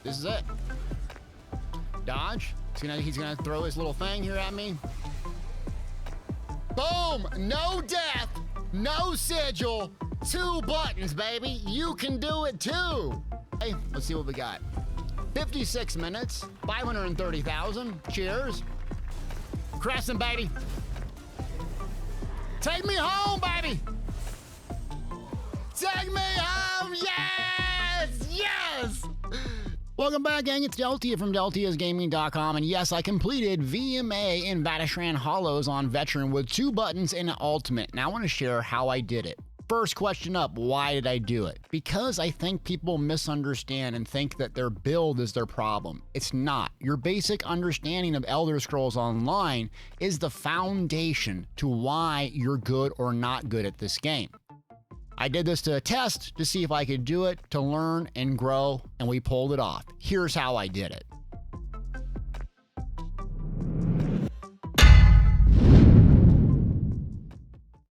This is it. Dodge. He's gonna throw his little thing here at me. Boom! No death, no sigil, 2 buttons, baby. You can do it too. Hey, let's see what we got. 56 minutes, 530,000. Cheers. Crescent, baby. Take me home, baby. Take me home. Yes! Yes! Welcome back, gang. It's Deltia from Deltiasgaming.com, and yes, I completed VMA and Vateshran Hollows on Veteran with 2 buttons in Ultimate. Now I want to share how I did it. First question up, why did I do it? Because I think people misunderstand and think that their build is their problem. It's not. Your basic understanding of Elder Scrolls Online is the foundation to why you're good or not good at this game. I did this to test to see if I could do it, to learn and grow, and we pulled it off. Here's how I did it.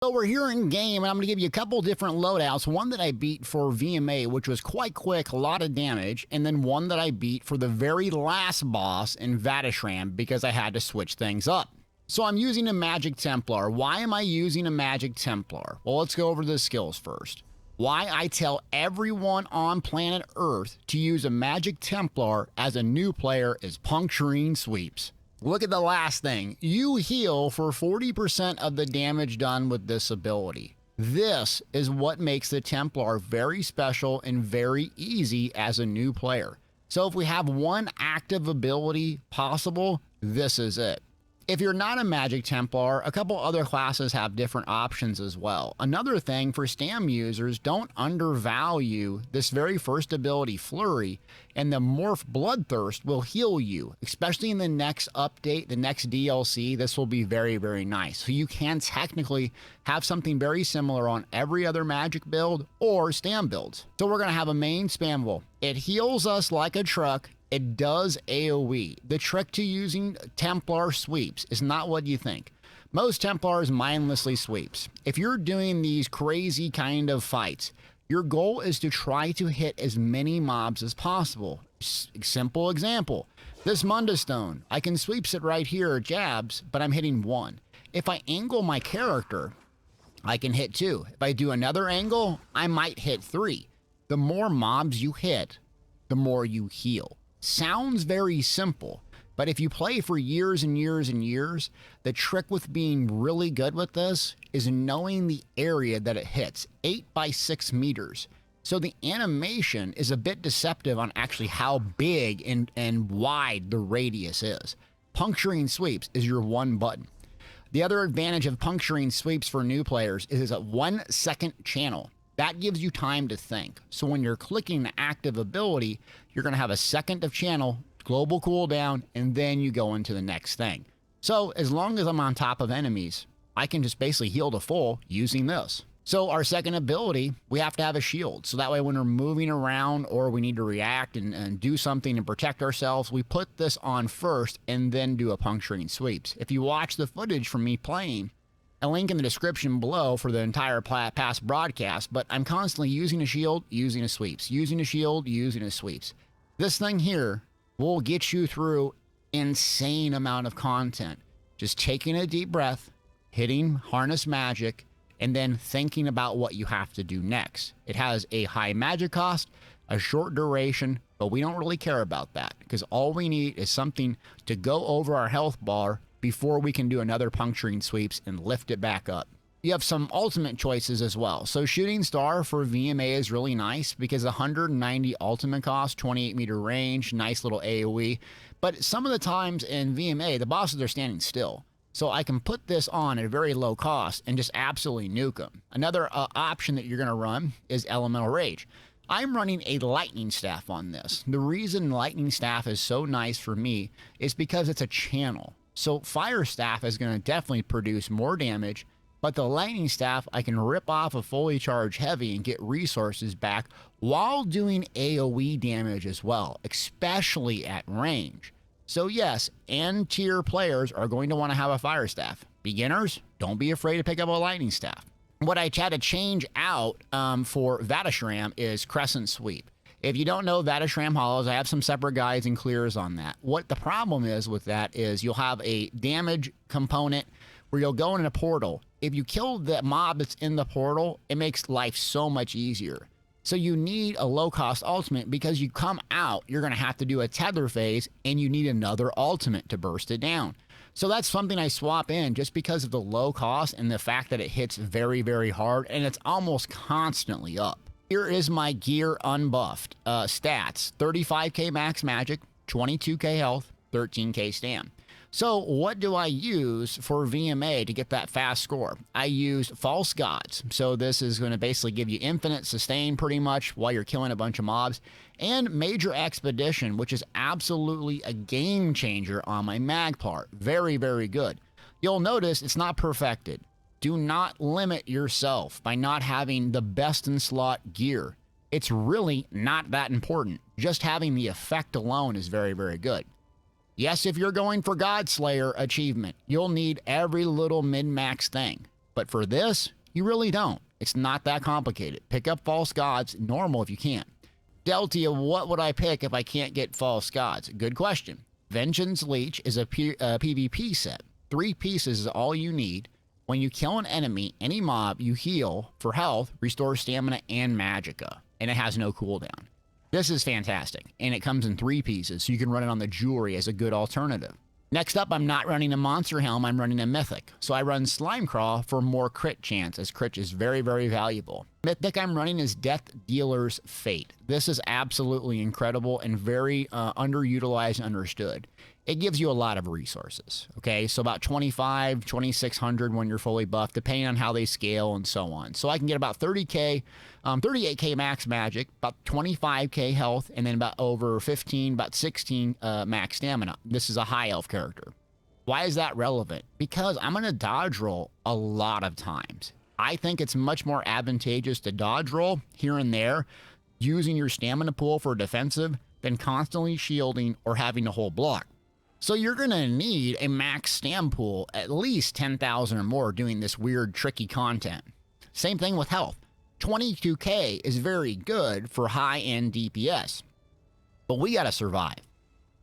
So we're here in game, and I'm going to give you a couple different loadouts. One that I beat for VMA, which was quite quick, a lot of damage, and then one that I beat for the very last boss in Vateshran because I had to switch things up. So I'm using a Magic Templar. Why am I using a Magic Templar? Well, let's go over the skills first. Why I tell everyone on planet Earth to use a Magic Templar as a new player is puncturing sweeps. Look at the last thing. You heal for 40% of the damage done with this ability. This is what makes the Templar very special and very easy as a new player. So if we have one active ability possible, this is it. If you're not a Magic Templar, a couple other classes have different options as well. Another thing for Stam users, don't undervalue this very first ability, Flurry, and the Morph Bloodthirst will heal you, especially in the next update, the next DLC. This will be very, very nice. So you can technically have something very similar on every other Magic build or Stam builds. So we're going to have a main spamable. It heals us like a truck. It does AoE. The trick to using Templar sweeps is not what you think. Most Templars mindlessly sweeps. If you're doing these crazy kind of fights, your goal is to try to hit as many mobs as possible. Simple example, this Munda Stone, I can sweeps it right here, jabs, but I'm hitting 1. If I angle my character, I can hit 2. If I do another angle, I might hit 3. The more mobs you hit, the more you heal. Sounds very simple, but if you play for years and years and years, the trick with being really good with this is knowing the area that it hits, 8 by 6 meters. So the animation is a bit deceptive on actually how big and wide the radius is. Puncturing sweeps is your 1 button. The other advantage of puncturing sweeps for new players is a 1-second channel. That gives you time to think. So when you're clicking the active ability, you're going to have a second of channel, global cooldown, and then you go into the next thing. So as long as I'm on top of enemies, I can just basically heal to full using this. So our second ability, we have to have a shield. So that way when we're moving around or we need to react and do something and protect ourselves, we put this on first and then do a puncturing sweeps. If you watch the footage from me playing, a link in the description below for the entire past broadcast, but I'm constantly using a shield, using a sweeps, using a shield, using a sweeps. This thing here will get you through insane amount of content. Just taking a deep breath, hitting harness magic, and then thinking about what you have to do next. It has a high magic cost, a short duration, but we don't really care about that because all we need is something to go over our health bar before we can do another puncturing sweeps and lift it back up. You have some ultimate choices as well. So Shooting Star for VMA is really nice because 190 ultimate cost, 28 meter range, nice little AoE. But some of the times in VMA, the bosses are standing still. So I can put this on at a very low cost and just absolutely nuke them. Another option that you're going to run is Elemental Rage. I'm running a Lightning Staff on this. The reason Lightning Staff is so nice for me is because it's a channel. So Fire Staff is going to definitely produce more damage, but the Lightning Staff, I can rip off a fully charged heavy and get resources back while doing AoE damage as well, especially at range. So yes, N-tier players are going to want to have a Fire Staff. Beginners, don't be afraid to pick up a Lightning Staff. What I had to change out for Vateshran is Crescent Sweep. If you don't know Vateshran Hollows, I have some separate guides and clears on that. What the problem is with that is you'll have a damage component where you'll go in a portal. If you kill the mob that's in the portal, it makes life so much easier. So you need a low-cost ultimate because you come out, you're going to have to do a tether phase, and you need another ultimate to burst it down. So that's something I swap in just because of the low cost and the fact that it hits very, very hard, and it's almost constantly up. Here is my gear unbuffed. Stats, 35k max magic, 22k health, 13k stam. So what do I use for VMA to get that fast score? I use False Gods. So this is going to basically give you infinite sustain pretty much while you're killing a bunch of mobs. And Major Expedition, which is absolutely a game changer on my mag part. Very, very good. You'll notice it's not perfected. Do not limit yourself by not having the best in slot gear. It's really not that important. Just having the effect alone is very, very good. Yes, if you're going for Godslayer achievement, you'll need every little min-max thing. But for this, you really don't. It's not that complicated. Pick up False Gods, normal if you can. Deltia, what would I pick if I can't get False Gods? Good question. Vengeance Leech is a PvP set. 3 pieces is all you need. When you kill an enemy, any mob, you heal for health, restore stamina, and magicka. And it has no cooldown. This is fantastic, and it comes in 3 pieces, so you can run it on the jewelry as a good alternative. Next up, I'm not running a Monster Helm, I'm running a Mythic. So I run Slime Craw for more crit chance, as crit is very, very valuable. Mythic I'm running is Death Dealer's Fate. This is absolutely incredible and very underutilized and understood. It gives you a lot of resources, okay? So about 25, 2,600 when you're fully buffed, depending on how they scale and so on. So I can get about 30k, 38k max magic, about 25k health, and then about over 15, about 16 max stamina. This is a high elf character. Why is that relevant? Because I'm going to dodge roll a lot of times. I think it's much more advantageous to dodge roll here and there, using your stamina pool for defensive, than constantly shielding or having to hold block. So you're going to need a max stam pool, at least 10,000 or more, doing this weird, tricky content. Same thing with health. 22k is very good for high-end DPS, but we got to survive.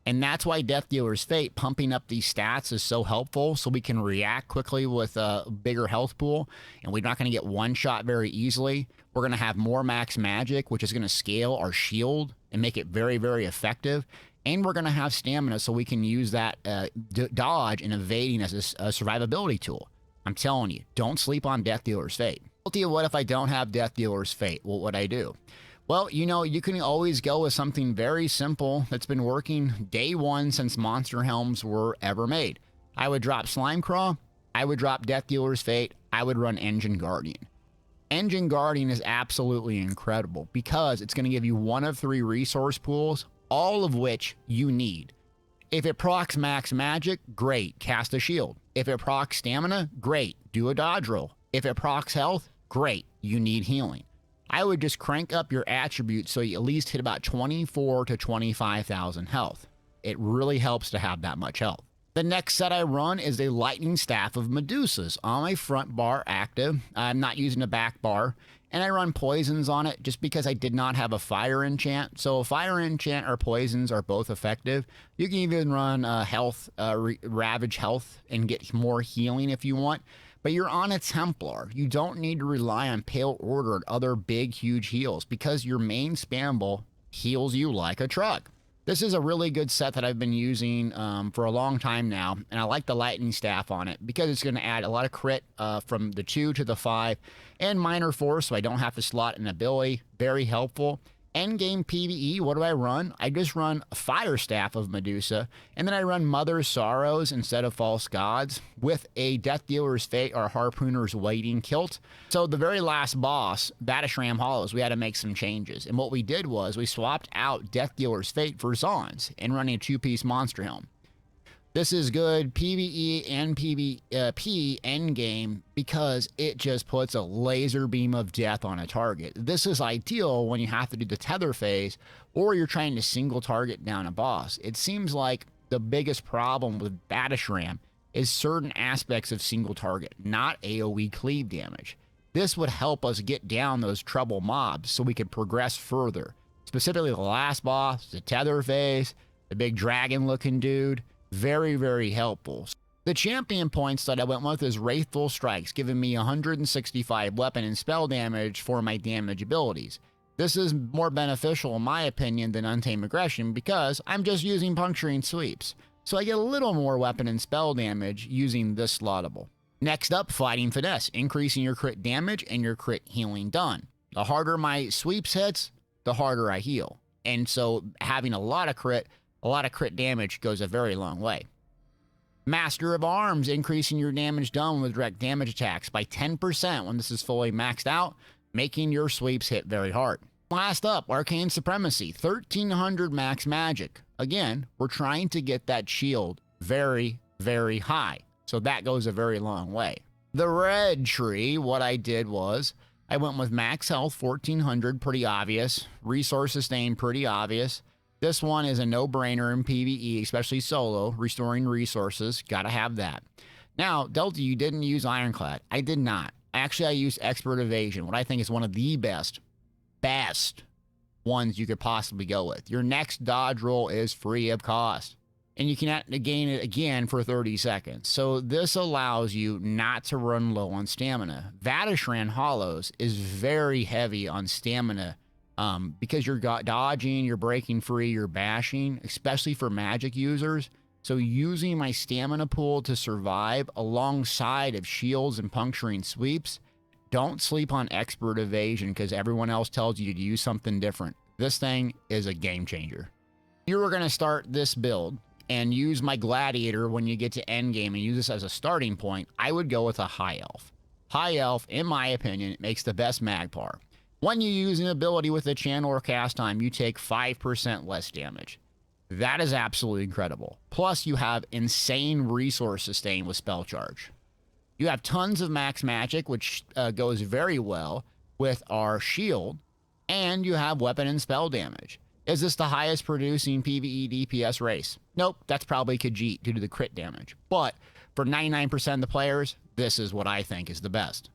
And that's why Death Dealer's Fate, pumping up these stats, is so helpful, so we can react quickly with a bigger health pool, and we're not going to get one shot very easily. We're going to have more max magic, which is going to scale our shield and make it very, very effective. And we're going to have stamina, so we can use that dodge and evading as a survivability tool. I'm telling you, don't sleep on Death Dealer's Fate. What if I don't have Death Dealer's Fate? What would I do? Well, you know, you can always go with something very simple that's been working day one since Monster Helms were ever made. I would drop Slime Craw, I would drop Death Dealer's Fate, I would run Engine Guardian. Engine Guardian is absolutely incredible because it's going to give you one of 3 resource pools, all of which you need. If it procs max magic, great, cast a shield. If it procs stamina, great, do a dodge roll. If it procs health, great, you need healing. I would just crank up your attributes so you at least hit about 24 to 25,000 health. It really helps to have that much health. The next set I run is a Lightning Staff of Medusas on my front bar active. I'm not using a back bar. And I run poisons on it just because I did not have a fire enchant. So fire enchant or poisons are both effective. You can even run health, ravage health, and get more healing if you want. But you're on a Templar. You don't need to rely on Pale Order and other big, huge heals because your main spamble heals you like a truck. This is a really good set that I've been using for a long time now, and I like the Lightning Staff on it because it's going to add a lot of crit from the 2 to the 5 and minor force, so I don't have to slot an ability. Very helpful. Endgame PvE, what do I run? I just run Fire Staff of Medusa, and then I run Mother's Sorrows instead of False Gods with a Death Dealer's Fate or Harpooner's Waiting kilt. So the very last boss, Vateshran Hollows, we had to make some changes. And what we did was we swapped out Death Dealer's Fate for Zons and running a 2-piece Monster Helm. This is good PvE and PvP endgame because it just puts a laser beam of death on a target. This is ideal when you have to do the tether phase or you're trying to single target down a boss. It seems like the biggest problem with Vateshran is certain aspects of single target, not AoE cleave damage. This would help us get down those trouble mobs so we could progress further. Specifically the last boss, the tether face, the big dragon looking dude. Very, very helpful. The champion points that I went with is Wrathful Strikes, giving me 165 weapon and spell damage for my damage abilities. This is more beneficial in my opinion than Untamed Aggression because I'm just using puncturing sweeps. So I get a little more weapon and spell damage using this slottable. Next up, Fighting Finesse, increasing your crit damage and your crit healing done. The harder my sweeps hits, the harder I heal. And so having a lot of crit damage goes a very long way. Master of Arms, increasing your damage done with direct damage attacks by 10% when this is fully maxed out, making your sweeps hit very hard. Last up, Arcane Supremacy, 1300 max magic. Again, we're trying to get that shield very, very high. So that goes a very long way. The red tree, what I did was, I went with max health, 1400, pretty obvious. Resource sustain, pretty obvious. This one is a no-brainer in PvE, especially solo, restoring resources, gotta have that. Now, Delta, you didn't use Ironclad. I did not. Actually, I used Expert Evasion, what I think is one of the best ones you could possibly go with. Your next dodge roll is free of cost, and you can gain it again for 30 seconds. So this allows you not to run low on stamina. Vateshran Hollows is very heavy on stamina because you're dodging, you're breaking free, you're bashing, especially for magic users. So using my stamina pool to survive alongside of shields and puncturing sweeps, don't sleep on Expert Evasion because everyone else tells you to use something different. This thing is a game changer. If you were going to start this build and use my Gladiator when you get to endgame and use this as a starting point, I would go with a High Elf. High Elf, in my opinion, makes the best Magpar. When you use an ability with a channel or cast time, you take 5% less damage. That is absolutely incredible. Plus, you have insane resource sustain with Spell Charge. You have tons of max magic, which goes very well with our shield, and you have weapon and spell damage. Is this the highest producing PvE DPS race? Nope, that's probably Khajiit due to the crit damage. But for 99% of the players, this is what I think is the best.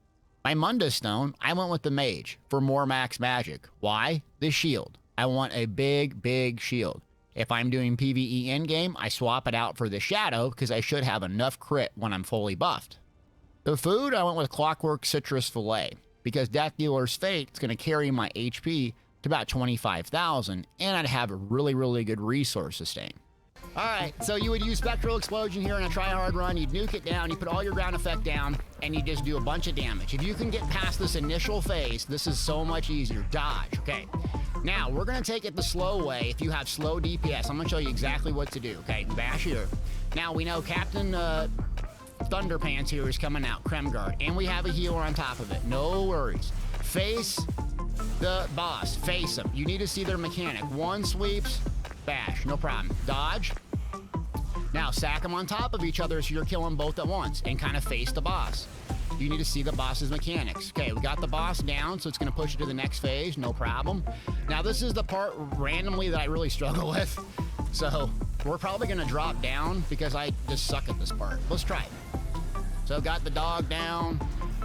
My Mundus Stone, I went with the Mage for more max magic. Why? The shield. I want a big shield. If I'm doing PvE endgame, I swap it out for the Shadow because I should have enough crit when I'm fully buffed. The food, I went with Clockwork Citrus Fillet because Death Dealer's Fate is going to carry my HP to about 25,000 and I'd have a really good resource sustain. Alright, so you would use Spectral Explosion here in a try-hard run, you'd nuke it down, you put all your ground effect down, and you just do a bunch of damage. If you can get past this initial phase, this is so much easier. Dodge, okay? Now, we're going to take it the slow way. If you have slow DPS, I'm going to show you exactly what to do, okay? Bash here. Now, we know Captain Thunderpants here is coming out, Kremgard, and we have a healer on top of it. No worries. Face the boss. Face them. You need to see their mechanic. One sweeps, bash, no problem. Dodge. Now stack them on top of each other so you're killing both at once and kind of face the boss. You need to see the boss's mechanics. Okay, we got the boss down, so it's going to push you to the next phase, no problem. Now this is the part randomly that I really struggle with. So we're probably going to drop down because I just suck at this part. Let's try it. So got the dog down.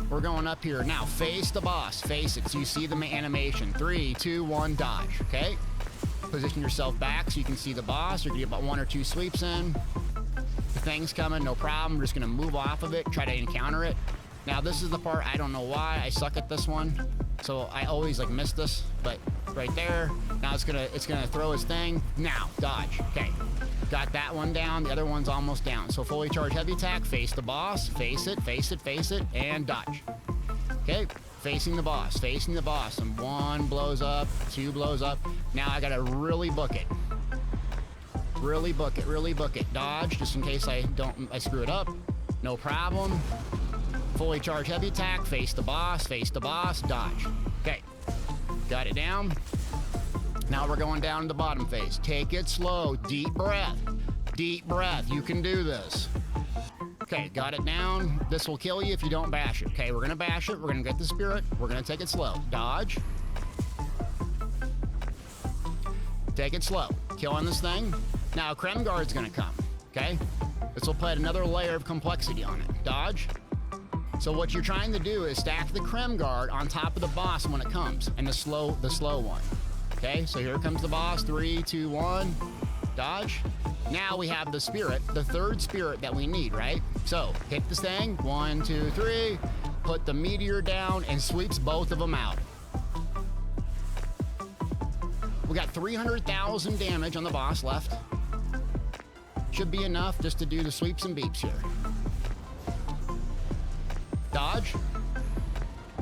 We're going up here. Now face the boss. Face it so you see the animation. 3, 2, 1, dodge. Okay? Position yourself back so you can see the boss. You're gonna get about 1 or 2 sweeps in. The thing's coming, no problem. We're just gonna move off of it, try to encounter it. Now this is the part, I don't know why, I suck at this one. So I always like miss this, but right there. Now it's gonna throw his thing. Now, dodge, okay. Got that one down, the other one's almost down. So fully charged heavy attack, face the boss, face it, and dodge. Okay. Facing the boss, and 1 blows up, 2 blows up. Now I gotta really book it. Really book it. Dodge, just in case I screw it up. No problem. Fully charged heavy attack, face the boss, dodge. Okay, got it down. Now we're going down to the bottom phase. Take it slow, deep breath, you can do this. Okay, got it down. This will kill you if you don't bash it. Okay, we're gonna bash it. We're gonna get the spirit. We're gonna take it slow. Dodge. Take it slow. Killing this thing. Now, Kremgard's gonna come. Okay? This will put another layer of complexity on it. Dodge. So what you're trying to do is stack the Kremgard on top of the boss when it comes, and the slow one. Okay, so here comes the boss. 3, 2, 1. Dodge. Now we have the spirit, the third spirit that we need, right? So hit this thing. 1, 2, 3. Put the meteor down and sweeps both of them out. We got 300,000 damage on the boss left. Should be enough just to do the sweeps and beeps here. Dodge.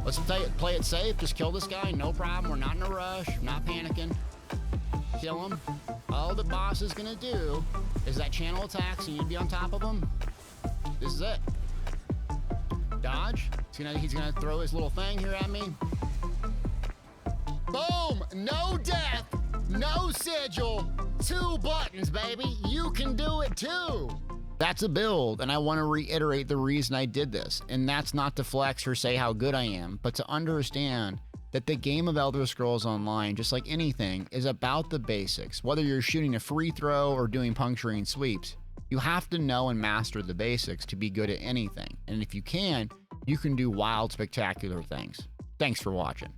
Let's play it safe. Just kill this guy. No problem. We're not in a rush. Not panicking. Kill him. All the boss is going to do is that channel attack, so you need to be on top of him. This is it. Dodge. He's gonna throw his little thing here at me. Boom! No death, no sigil, 2 buttons, baby. You can do it too. That's a build, and I want to reiterate the reason I did this. And that's not to flex or say how good I am, but to understand that the game of Elder Scrolls Online, just like anything, is about the basics. Whether you're shooting a free throw or doing puncturing sweeps, you have to know and master the basics to be good at anything. And if you can do wild, spectacular things. Thanks for watching.